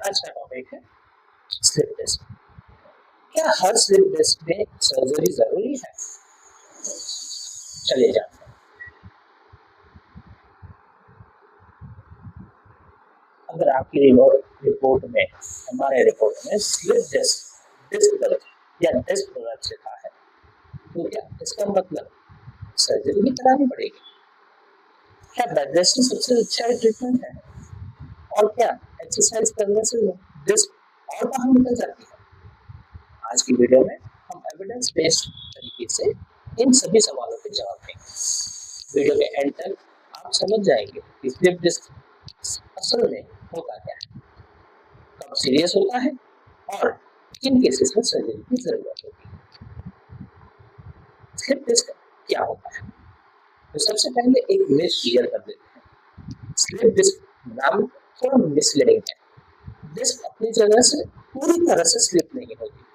आज का टॉपिक है स्लिप डिस्क। क्या हर स्लिप डिस्क में सर्जरी जरूरी है? चलिए जानते हैं। अगर आपकी रिपोर्ट में हमारे रिपोर्ट में स्लिप डिस्क डिस्क दर्द या डिस्क दर्द लिखा है तो क्या इसका मतलब सर्जरी भी करानी पड़ेगी? क्या बेड रेस्ट सबसे अच्छा ट्रीटमेंट है? और क्या एक्सरसाइज करने से डिस्क और बाहर निकल जाती है? आज की वीडियो में हम एविडेंस बेस्ड तरीके से इन सभी सवालों के जवाब देंगे। वीडियो के एंड तक आप समझ जाएंगे कि स्लिप डिस्क असल में होता क्या है, कब सीरियस होता है और किन केसेस में सर्जरी की जरूरत होती है। स्लिप डिस्क क्या होता है? तो सबसे पहले एक मिथ क्लियर कर देते हैं। स्लिप डिस्क नाम थोड़ा मिसलीडिंग है। डिस्क अपनी जगह से पूरी तरह से स्लिप नहीं होती।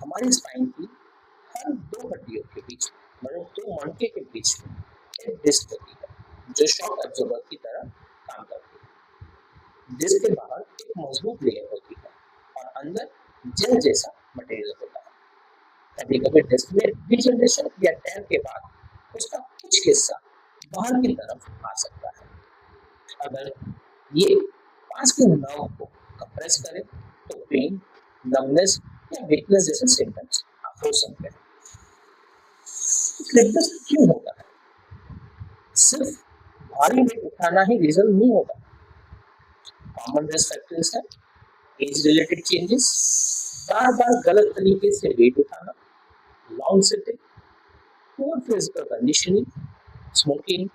हमारी स्पाइन की हर दो हड्डियों के बीच मतलब दो मणके के बीच में एक डिस्क होती है जो शॉक एब्जॉर्बर की तरह काम करती है। डिस्क के बाहर एक मजबूत लेयर होती है और अंदर जेल जैसा मटेरियल होता है। कभी कभी डिस्क में डिजनरेशन या टेयर के बाद उसका कुछ हिस्सा बाहर की तरफ आ सकता है। अगर ये पास के नर्व को कंप्रेस करे तो पेन, नमनेस या वीकनेस जैसे सिम्टम्स आप हो सकते हैं। स्लिप डिस्क क्यों होता है? सिर्फ भारी वेट उठाना ही रीजन नहीं होता। कॉमन रिस्क फैक्टर्स है एज रिलेटेड चेंजेस, बार बार गलत तरीके से वेट उठाना, long sitting, poor physical conditioning, smoking,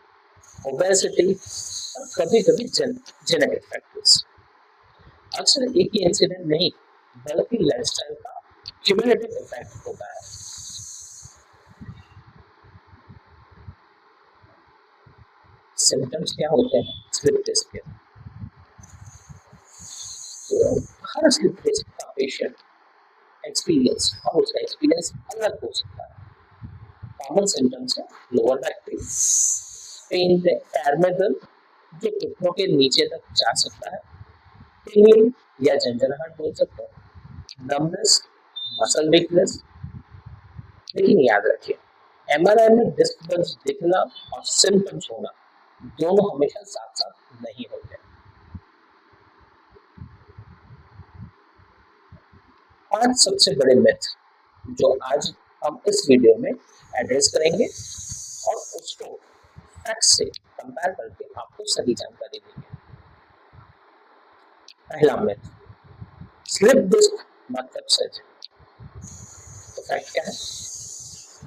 obesity और कभी कभी जेनेटिक फैक्टर्स। अक्सर एक ही इंसिडेंट नहीं बल्कि लाइफस्टाइल का क्यूमुलेटिव इफेक्ट होता है। सिम्टम्स क्या होते हैं स्लिप डिस्क के? तो हर स्लिप डिस्क का पेशेंट एक्सपीरियंस और उसका एक्सपीरियंस अलग हो सकता है। कॉमन सिम्टम्स है लोअर बैक पेन, पैर में दर्द जो घुटनों के नीचे तक जा सकता है, tingling या झंझनाहट बोल सकते हैं, नमनेस, मसल वीकनेस। लेकिन याद रखिए एमआरआई में डिस्क दर्द दिखना और सिम्टम्स होना दोनों हमेशा साथ साथ नहीं होते। पांच सबसे बड़े मिथ जो आज हम इस वीडियो में एड्रेस करेंगे और उसको फैक्ट से कंपेयर करके आपको सही जानकारी देंगे। पहला मिथ, स्लिप डिस्क मतलब सर्जरी। तो फैक्ट क्या है?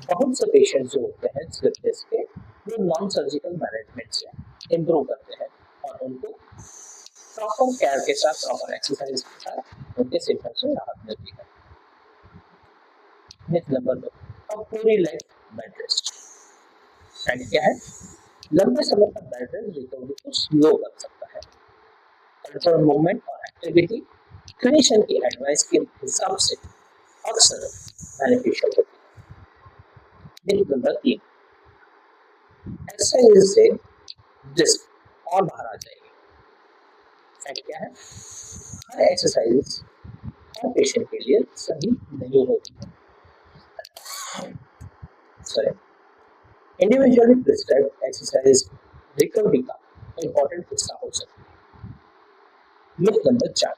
बहुत से पेशेंट जो होते हैं स्लिप डिस्क के वो नॉन सर्जिकल मैनेजमेंट से इम्प्रूव करते हैं और उनको प्रॉपर केयर के साथ, प्रॉपर एक्सरसाइज के साथ उनके सिम्टम्स से राहत मिलती है। मिथ नंबर दो, अब पूरी लाइफ बेड रेस्ट। फैक्ट क्या है? लंबे समय तक बेड रेस्ट रिकवरी को स्लो कर सकता है। कंट्रोल मूवमेंट और एक्टिविटी क्लिनिशियन की एडवाइस के हिसाब से अक्सर बेनिफिशियल होती है। मिथ नंबर तीन, एक्सरसाइज से डिस्क और बाहर आ जाएगी। फैक्ट क्या है? हर एक्सरसाइज हर पेशेंट के लिए सही नहीं होती है। Sorry, individually prescribed exercise recovery का इम्पोर्टेंट हिस्सा हो सकती है। मिथ नंबर चार,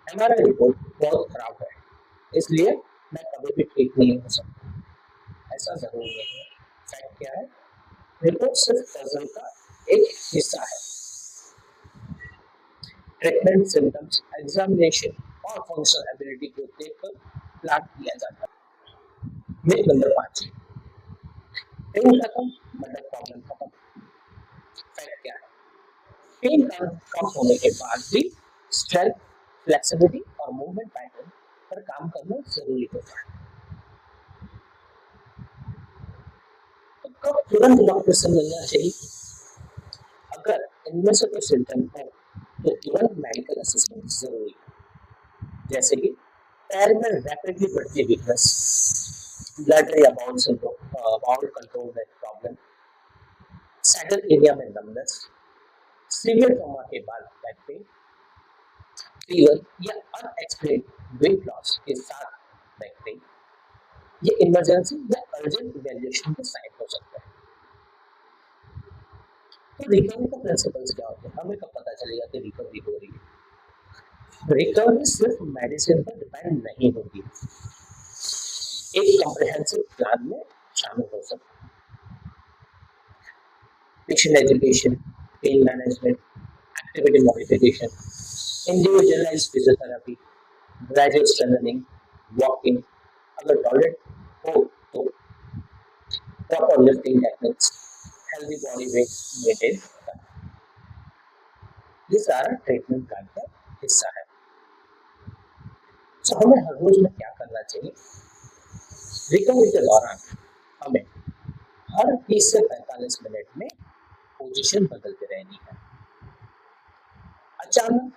एमआरआई रिपोर्ट बहुत खराब है इसलिए मैं कभी भी ठीक नहीं हो सकता। ऐसा जरूर नहीं है। फैक्ट क्या है? रिपोर्ट सिर्फ पजल का एक हिस्सा है। ट्रीटमेंट, सिम्टम्स, एग्जामिनेशन और फंक्शनल एबिलिटी को देखकर प्लान किया जाता है। मिथ नंबर पांच, पेन खत्म मतलब प्रॉब्लम खत्म। फैक्ट क्या है? पेन कम होने के बाद भी स्ट्रेंथ, फ्लेक्सिबिलिटी और मूवमेंट पैटर्न पर काम करना जरूरी होता है। तो कब तुरंत डॉक्टर से मिलना चाहिए? अगर इनमें से कोई सिम्टम है तो तुरंत मेडिकल असेसमेंट जरूरी है। जैसे कि पैर में रैपिडली बढ़ती वीकनेस, ब्लड या बाउल सिंड्रोम, बाउल कंट्रोल में प्रॉब्लम, सैडल एरिया में नमनेस, सीवियर ट्रॉमा के बाद बैक पेन फीवर या अनएक्सप्लेन्ड वेट लॉस के साथ बैक पेन, ये इमरजेंसी या अर्जेंट इवैल्यूएशन के साइन हो सकते हैं। तो रिकवरी का प्रिंसिपल्स क्या होते हैं? हमें कब पता चलेगा कि रिकवरी हो रही है? रिकवरी सिर्फ मेडिसिन पर डिपेंड नहीं होती, एक कॉम्प्रिहेंसिव प्लान में शामिल हो सकती है। Patient education, pain management, activity modification, individualised physiotherapy, gradual strengthening, walking, अगर टॉयलेट हो तो proper lifting techniques, healthy body weight maintain करना, ये सारा ट्रीटमेंट प्लान का हिस्सा है। तो हमें हर रोज में क्या करना चाहिए? रिकवरी के दौरान हमें हर 30 से 45 मिनट में पोजीशन बदलते रहनी है। अचानक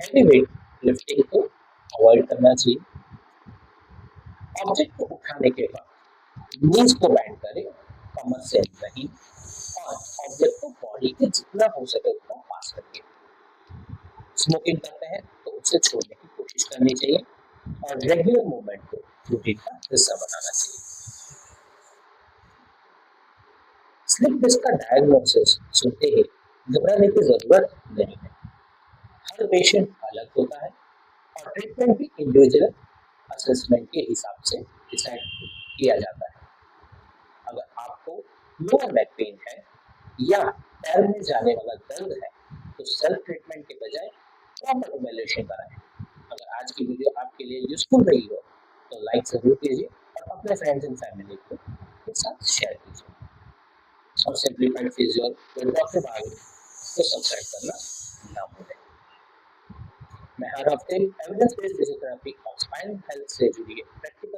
हैवी वेट लिफ्टिंग को अवॉइड करना चाहिए। ऑब्जेक्ट को उठाने के बाद नीज को बैंड करें, कमर से नहीं, और ऑब्जेक्ट को बॉडी के जितना हो सके उतना पास रखें। स्मोकिंग करते हैं तो उसे छोड़ने की कोशिश करनी चाहिए और रेगुलर मूवमेंट को रूटीन का हिस्सा बनाना चाहिए। स्लिप डिस्क का डायग्नोसिस सुनते ही घबराने की जरूरत नहीं है। हर पेशेंट अलग होता है और ट्रीटमेंट भी इंडिविजुअल असेसमेंट के हिसाब से डिसाइड किया जाता है। अगर आपको लोअर बैक पेन है या पैर में जाने वाला दर्द है तो सेल्फ ट्रीटमेंट के बजाय प्रॉपर इवैल्यूएशन कराएं। अगर आज की वीडियो आपके लिए यूजफुल रही हो तो लाइक जरूर कीजिए और अपने फ्रेंड्स एंड फैमिली के साथ शेयर कीजिए। और simplified physio with doctor Bhavik को सब्सक्राइब करना ना भूलें। मैं हर हफ्ते एविडेंस बेस्ड फिजियोथेरेपी और स्पाइन हेल्थ से जुड़ी प्रैक्टिकल